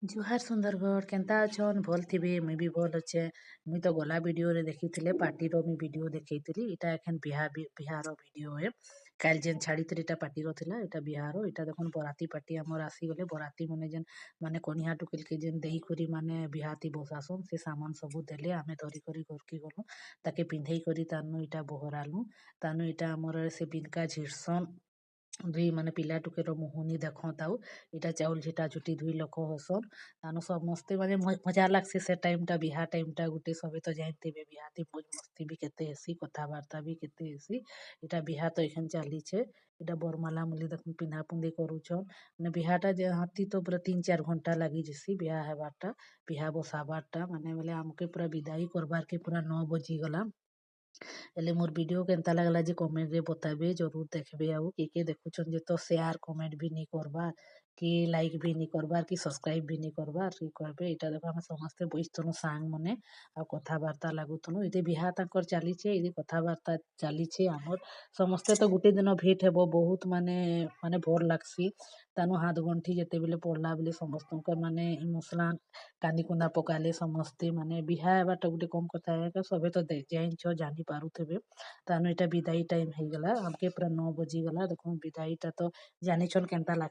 ଜୁହାର ସୁନ୍ଦରଗଡ଼ କେନ୍ତା ଅଛନ୍ ଭଲ ଥିବେ ମୁଇଁ ବି ଭଲ ଅଛେ ମୁଇଁ ତ ଗଲା ଭିଡ଼ିଓରେ ଦେଖିଥିଲେ ପାର୍ଟିର ମୁଇଁ ଭିଡ଼ିଓ ଦେଖେଇଥିଲି ଏଇଟା ଏଖେନ୍ ବିହାର ଭିଡ଼ିଓ ଏ କାଲି ଯେନ୍ ଛାଡ଼ିଥିଲି ଏଇଟା ପାର୍ଟିର ଥିଲା ଏଇଟା ବିହାର ଏଇଟା ଦେଖୁନ୍ ବରାତି ପାର୍ଟି ଆମର ଆସିଗଲେ ବରାତି ମାନେ ଯେନ୍ ମାନେ କନିଆ ଟୁକେଲ୍କେ ଯେନ୍ ଦେଇକରି ମାନେ ବିହାତି ବସାସନ୍ ସେ ସାମାନ ସବୁ ଦେଲେ ଆମେ ଧରିକରି ଘରକେ ଗଲୁ ତାକେ ପିନ୍ଧେଇ କରି ତାନୁ ଏଇଟା ବହରାଲୁ ତାନୁ ଏଇଟା ଆମର ସେ ବିନକା ଝିଟ୍ସନ୍ ଦୁଇ ମାନେ ପିଲା ଟୁକେର ମୁହୁନି ଦେଖନ୍ ଆଉ ଏଇଟା ଚାଉଲ୍ ଝିଟା ଝୁଟି ଦୁଇ ଲୋକ ହସନ୍ ତାନୁ ସମସ୍ତେ ମାନେ ମଜା ଲାଗ୍ସି ସେ ଟାଇମ୍ଟା ବିହା ଟାଇମ୍ଟା ଗୁଟେ ସବେ ତ ଜାନିଥିବେ ବିହାତି ମଉଜ୍ ମସ୍ତି ବି କେତେ ହେସି କଥାବାର୍ତ୍ତା ବି କେତେ ହେସି ଏଇଟା ବିହା ତ ଏଖେନ୍ ଚାଲିଛେ ଏଇଟା ବରମାଲା ମୁଲି ଦେଖୁନ୍ ପିନ୍ଧା ପୁନ୍ଧି କରୁଛନ୍ ମାନେ ବିହାଟା ହାତୀ ତ ପୁରା 3-4 ଘଣ୍ଟା ଲାଗିଯିସି ବିହା ହେବାର୍ଟା ବିହା ବସାବାର୍ଟା ମାନେ ବେଲେ ଆମ୍କେ ପୁରା ବିଦାଇ କରବାର୍କେ ପୁରା 9 ବଜିଗଲା ହେଲେ ମୋର୍ ଭିଡ଼ିଓ କେନ୍ତା ଲାଗ୍ଲା ଯେ କମେଣ୍ଟରେ ବତାବେ ଜରୁର୍ ଦେଖ୍ବେ ଆଉ କିଏ ଦେଖୁଛନ୍ ଯେ ତ ସେୟାର କମେଣ୍ଟ ବି ନି କରବାର୍ କି ଲାଇକ୍ ବି ନି କରବାର୍ କି ସବସ୍କ୍ରାଇବ୍ ବି ନି କରବାର୍ କି କହିବେ ଏଇଟା ଦେଖ ଆମେ ସମସ୍ତେ ବସିଥିଲୁଁ ସାଙ୍ଗମାନେ ଆଉ କଥାବାର୍ତ୍ତା ଲାଗୁଥିଲୁଁ ଏଇଠି ବିହା ତାଙ୍କର ଚାଲିଛେ ଏଇଠି କଥାବାର୍ତ୍ତା ଚାଲିଛେ ଆମର୍ ସମସ୍ତେ ତ ଗୁଟେ ଦିନ ଭେଟ୍ ହେବ ବହୁତ୍ ମାନେ ଭଲ୍ ଲାଗ୍ସି ତାନୁ ହାତ୍ ଗଣ୍ଠି ଯେତେବେଲେ ପଡ଼୍ଲା ବେଲେ ସମସ୍ତଙ୍କର ମାନେ ଇମୋସନାଲ୍ କାନ୍ଦି କୁନ୍ଦା ପକାଲେ ସମସ୍ତେ ମାନେ ବିହା ହେବାଟା ଗୋଟେ କମ୍ କଥା ଏ ସବେ ତ ଜାନିଛ ଜାନି ପାରୁଥିବେ ତାନୁ ଏଇଟା ବିଦାଇ ଟାଇମ୍ ହେଇଗଲା ଆମ୍କେ ପୁରା 9 ବଜିଗଲା ଦେଖୁନ୍ ବିଦାଇଟା ତ ଜାନିଛନ୍ କେନ୍ତା